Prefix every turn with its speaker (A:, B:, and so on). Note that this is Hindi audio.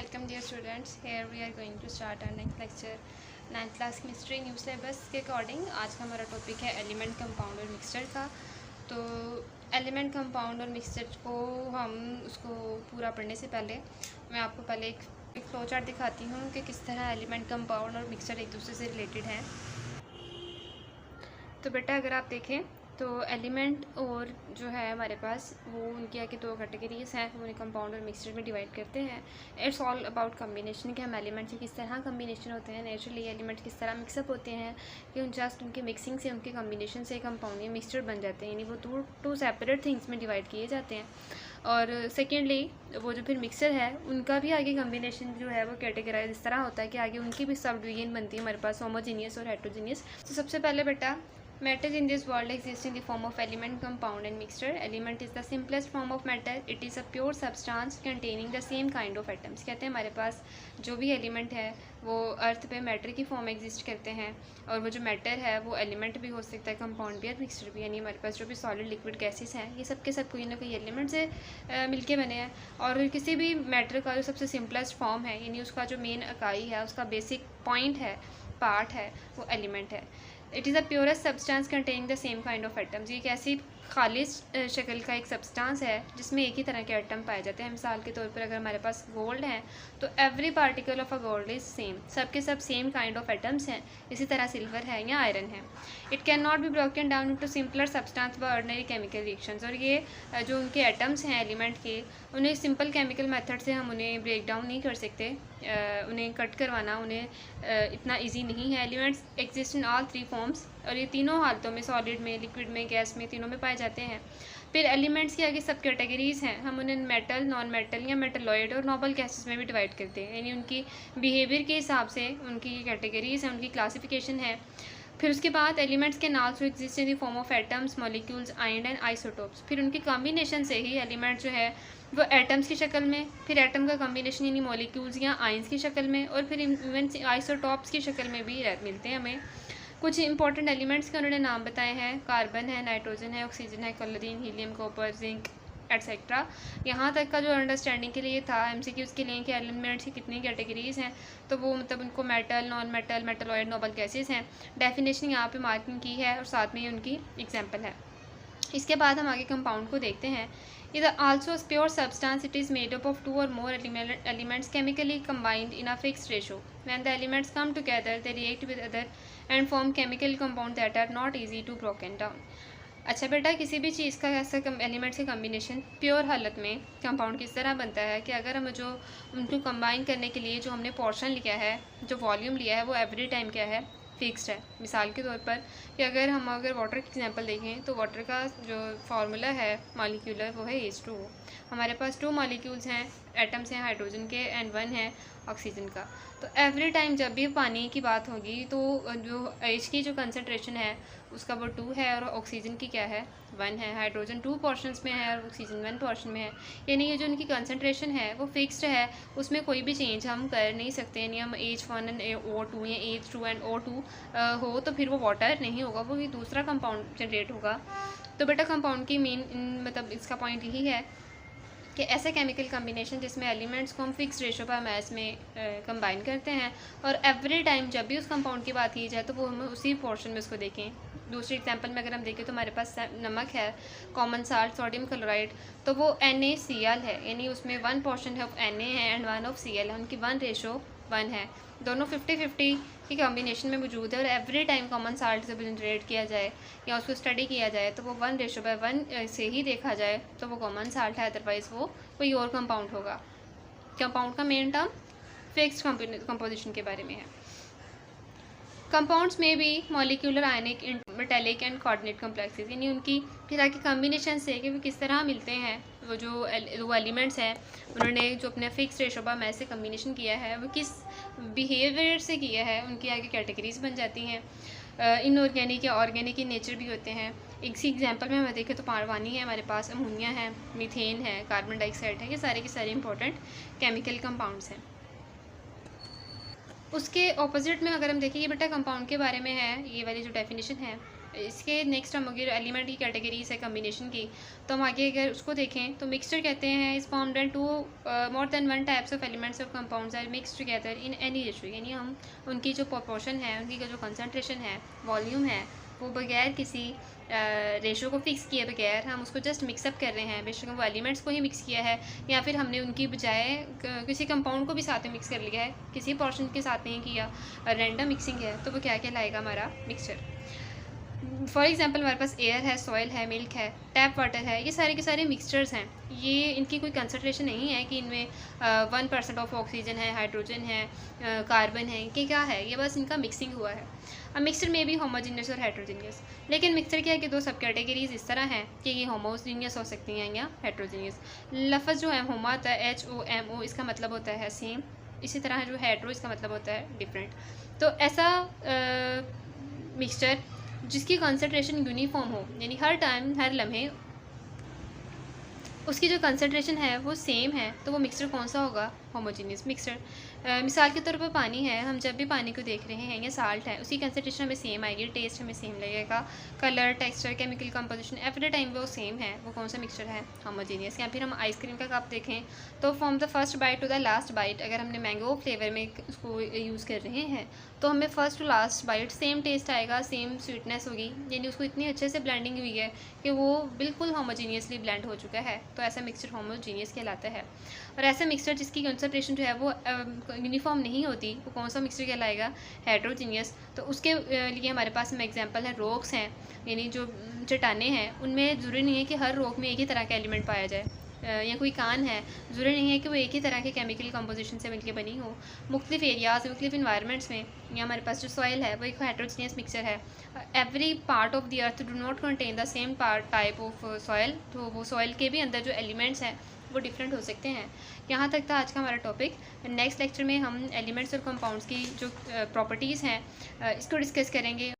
A: welcome dear students. Here we are going to start our next lecture 9th class chemistry new syllabus के अकॉर्डिंग। आज का हमारा टॉपिक है एलिमेंट कंपाउंड और मिक्सचर का। तो एलिमेंट कंपाउंड और मिक्सचर को हम उसको पूरा पढ़ने से पहले मैं आपको पहले एक फ्लो चार्ट दिखाती हूँ कि किस तरह एलिमेंट कंपाउंड और मिक्सचर एक दूसरे से रिलेटेड हैं। तो बेटा अगर आप देखें तो एलिमेंट और जो है हमारे पास वो उनकी आगे दो कैटेगरीज हैं, वो उन्हें कंपाउंड और मिक्सचर में डिवाइड करते हैं। इट्स ऑल अबाउट कम्बिनेशन के हम एलिमेंट से किस तरह कम्बिनेशन होते हैं, नेचुरली एलिमेंट किस तरह मिक्सअप होते हैं कि जस्ट उनके मिक्सिंग से उनके कम्बिनेशन से कंपाउंड या मिक्सचर बन जाते हैं, यानी वो टू सेपरेट थिंग्स में डिवाइड किए जाते हैं। और सेकेंडली वो जो फिर मिक्सर है उनका भी आगे कम्बिनेशन जो है वो कैटेगराइज इस तरह होता है कि आगे उनकी भी सब डिवीजन बनती है हमारे पास होमोजीनियस और हेट्रोजीनियस। तो सबसे पहले बेटा matter in this world exists in the form of element, compound and mixture. Element is the simplest form of matter. It is a pure substance containing the same kind of atoms. कहते हैं हमारे पास जो भी एलिमेंट है वो अर्थ पे मैटर की फॉर्म एग्जिस्ट करते हैं, और वो जो मैटर है वो एलिमेंट भी हो सकता है, कंपाउंड भी और मिक्सचर भी। यानी हमारे पास जो भी सॉलिड लिक्विड गैसेस हैं ये सब के सब कोई ना कोई एलिमेंट से मिलके बने हैं। और किसी भी मैटर का जो सबसे सिंपलेस्ट फॉर्म है, यानी उसका जो मेन इकाई है, उसका बेसिक पॉइंट है, पार्ट है, वो एलिमेंट है। It is the purest substance containing the same kind of atoms. ये एक ऐसी खालिश शक्ल का एक सब्सटेंस है जिसमें एक ही तरह के एटम पाए जाते हैं। मिसाल के तौर पर अगर हमारे पास गोल्ड है तो every particle of a gold is same, सबके सब सेम काइंड ऑफ एटम्स हैं। इसी तरह सिल्वर है या आयरन है। It can not be broken down into simpler substance by ordinary chemical reactions. और ये जो उनके एटम्स हैं एलिमेंट के, उन्हें सिंपल केमिकल मेथड से हम उन्हें ब्रेक डाउन नहीं कर सकते, उन्हें कट करवाना उन्हें इतना ईजी नहीं है। Elements exist in all three forms, और ये तीनों हालतों में, सॉलिड में, लिक्विड में, गैस में, तीनों में पाए जाते हैं। फिर एलिमेंट्स की आगे सब कैटेगरीज हैं, हम उन्हें मेटल, नॉन मेटल या मेटलॉइड और नोबल गैसेस में भी डिवाइड करते हैं। यानी उनकी बिहेवियर के हिसाब से उनकी कैटेगरीज हैं, उनकी क्लासिफिकेशन है। फिर उसके बाद elements can also exist in the form of atoms, molecules, ion and isotopes. फिर उनकी कॉम्बिनेशन से ही एलिमेंट जो है वो एटम्स की शक्ल में, फिर एटम का कॉम्बिनेशन यानी मॉलिक्यूल्स या आयंस की शक्ल में, और फिर इवन आइसोटॉप्स की शक्ल में भी मिलते हैं हमें। कुछ इंपॉर्टेंट एलिमेंट्स के उन्होंने नाम बताए हैं, कार्बन है, नाइट्रोजन है, ऑक्सीजन है, chlorine, helium, copper, zinc etcetera. यहाँ तक का जो अंडरस्टैंडिंग के लिए था एमसीक्यूज़ के लिए कि एलिमेंट्स की कितनी कैटेगरीज हैं, तो वो मतलब उनको metal, non metal, metalloid, noble gases हैं। डेफिनेशन यहाँ पे मार्किंग की है और साथ में ही उनकी एग्जाम्पल है। इसके बाद हम आगे कंपाउंड को देखते हैं। Is also pure substance, it is made up of two और more elements chemically combined in a fixed ratio. When the elements come together they react with other and form chemical compounds that are not easy to broken down. अच्छा बेटा, किसी भी चीज़ का ऐसा एलिमेंट्स का कम्बिनेशन प्योर हालत में कंपाउंड किस तरह बनता है कि अगर हम जो उनको कंबाइन करने के लिए जो हमने पोर्शन लिया है, जो वॉल्यूम लिया है, वो एवरी टाइम क्या है, फिक्स्ड है। मिसाल के तौर पर कि अगर वाटर की एग्जांपल देखें तो वाटर का जो फार्मूला है मॉलिक्यूलर वो है H2O। हमारे पास 2 मॉलिक्यूल्स हैं, एटम्स हैं हाइड्रोजन के, एंड 1 है ऑक्सीजन का। तो एवरी टाइम जब भी पानी की बात होगी तो जो H की जो कंसनट्रेशन है उसका वो 2 है और ऑक्सीजन की क्या है, 1 है। हाइड्रोजन 2 पोर्शंस में है और ऑक्सीजन 1 पोर्शन में है। यानी ये जो उनकी कंसनट्रेशन है वो फिक्स्ड है, उसमें कोई भी चेंज हम कर नहीं सकते। यानी हम H1 एंड O2 या H2 एंड O2 हो तो फिर वो वाटर नहीं होगा, वो ही दूसरा कंपाउंड जनरेट होगा। तो बेटा कंपाउंड की मेन मतलब इसका पॉइंट यही है कि ऐसे केमिकल कम्बिनेशन जिसमें एलिमेंट्स को हम फिक्स रेशो पर मैस में कंबाइन करते हैं, और एवरी टाइम जब भी उस कंपाउंड की बात की जाए तो वो हम उसी पोर्शन में उसको देखें। दूसरी एग्जांपल में अगर हम देखें तो हमारे पास नमक है, कॉमन साल्ट, सोडियम क्लोराइड, तो वो NaCl है, यानी उसमें 1 पोर्शन ऑफ Na है एंड 1 ऑफ Cl है, उनकी 1:1 है। दोनों 50-50 की कॉम्बिनेशन में मौजूद है, और एवरी टाइम कॉमन साल्ट से जनरेट किया जाए या उसको स्टडी किया जाए तो वो 1:1 से ही देखा जाए तो वो कॉमन साल्ट है, अदरवाइज़ वो कोई और कंपाउंड होगा। कंपाउंड का मेन टर्म फिक्स्ड कंपोजिशन के बारे में है। कंपाउंड्स में भी molecular, ionic, metallic and coordinate complexes, यानी उनकी फिर आगे कॉम्बिनेशन से कि वो किस तरह मिलते हैं। वो जो एलिमेंट्स हैं उन्होंने जो अपने फिक्स रेशो पर मैस से कॉम्बिनेशन किया है वो किस बिहेवियर से किया है, उनकी आगे कैटेगरीज बन जाती हैं। इनऑर्गेनिक या ऑर्गेनिक इन नेचर भी होते हैं। इसी एग्जांपल में हम देखें तो पानी है हमारे पास, अमोनिया है, मीथेन है, कार्बन डाइऑक्साइड है, ये सारे के सारे इंपॉर्टेंट केमिकल कंपाउंड्स हैं। उसके ऑपोजिट में अगर हम देखें, ये बेटा कंपाउंड के बारे में है, ये वाली जो डेफिनेशन है इसके नेक्स्ट हम अगर एलिमेंट की कैटेगरीज है कम्बिनेशन की, तो हम आगे अगर उसको देखें तो मिक्सचर कहते हैं is formed when two more than one types of elements of compounds are mixed together in any ratio, यानी हम उनकी जो प्रोपोर्शन है, उनकी जो कंसनट्रेशन है, वॉल्यूम है, वो बगैर किसी रेशो को फिक्स किए बगैर हम उसको जस्ट मिक्सअप कर रहे हैं। बेशक वो एलिमेंट्स को ही मिक्स किया है या फिर हमने उनकी बजाय किसी कंपाउंड को भी साथ में मिक्स कर लिया है, किसी पोर्शन के साथ नहीं किया, रैंडम मिक्सिंग है, तो वो क्या कहलाएगा हमारा मिक्सचर। फॉर एग्जांपल हमारे पास एयर है, सॉइल है, मिल्क है, टैप वाटर है, ये सारे के सारे मिक्सचर्स हैं। ये इनकी कोई कंसनट्रेशन नहीं है कि इनमें 1% ऑफ ऑक्सीजन है, हाइड्रोजन है, कार्बन है, कि क्या है, ये बस इनका मिक्सिंग हुआ है। अब मिक्सचर में भी होमोजीनियस और हेट्रोजीनियस, लेकिन मिक्सचर क्या है कि दो सब कैटेगरीज इस तरह हैं कि ये होमोजीनियस हो सकती हैं या हेट्रोजीनियस। लफ्ज़ जो है होमा होता है HOMO, इसका मतलब होता है सेम, इसी तरह जो हेट्रो इसका मतलब होता है डिफरेंट। तो ऐसा मिक्सचर जिसकी कंसनट्रेशन यूनिफॉर्म हो, यानी हर टाइम हर लम्हे उसकी जो कंसनट्रेशन है वो सेम है, तो वो मिक्सचर कौन सा होगा, होमोजीनियस मिक्सचर। मिसाल के तौर पर पानी है, हम जब भी पानी को देख रहे हैं या साल्ट है, उसकी कंसनट्रेशन हमें सेम आएगी, टेस्ट हमें सेम लगेगा, colour, texture, chemical composition every time वो सेम है, वो कौन सा मिक्सचर है, होमोजीनियस। या फिर हम आइसक्रीम का कप देखें तो from the first bite to the last bite, अगर हमने मैंगो फ्लेवर में उसको यूज़ कर रहे हैं तो हमें first to last bite same taste आएगा, सेम स्वीटनेस होगी, यानी उसको इतनी अच्छे से ब्लेंडिंग हुई है कि वो बिल्कुल होमोजीनियसली ब्लेंड हो चुका है, तो ऐसा मिक्सचर होमोजीनियस कहलाता है। और ऐसा मिक्सचर जिसकी कंसनट्रेशन जो है वो यूनिफॉर्म नहीं होती, वो कौन सा मिक्सचर कहलाएगा, हेट्रोजीनियस। तो उसके लिए हमारे पास में एग्जांपल है रॉक्स हैं, यानी जो चट्टानें हैं, उनमें ज़रूरी नहीं है कि हर रॉक में एक ही तरह का एलिमेंट पाया जाए, या कोई कान है, ज़रूरी नहीं है कि वो एक ही तरह के केमिकल कंपोजिशन से मिलकर बनी हो। मुख्तलिफ एरियाज़, मुख्तलिफ इन्वायरमेंट्स में, या हमारे पास जो सॉइल है वो एक हेट्रोजीनियस मिक्सचर है। Every part of the earth do not contain the same type of soil, तो वो सॉइल के भी अंदर जो एलिमेंट्स हैं वो डिफरेंट हो सकते हैं। यहाँ तक था आज का हमारा टॉपिक। नेक्स्ट लेक्चर में हम एलिमेंट्स और कंपाउंड्स की जो प्रॉपर्टीज़ हैं इसको डिस्कस करेंगे।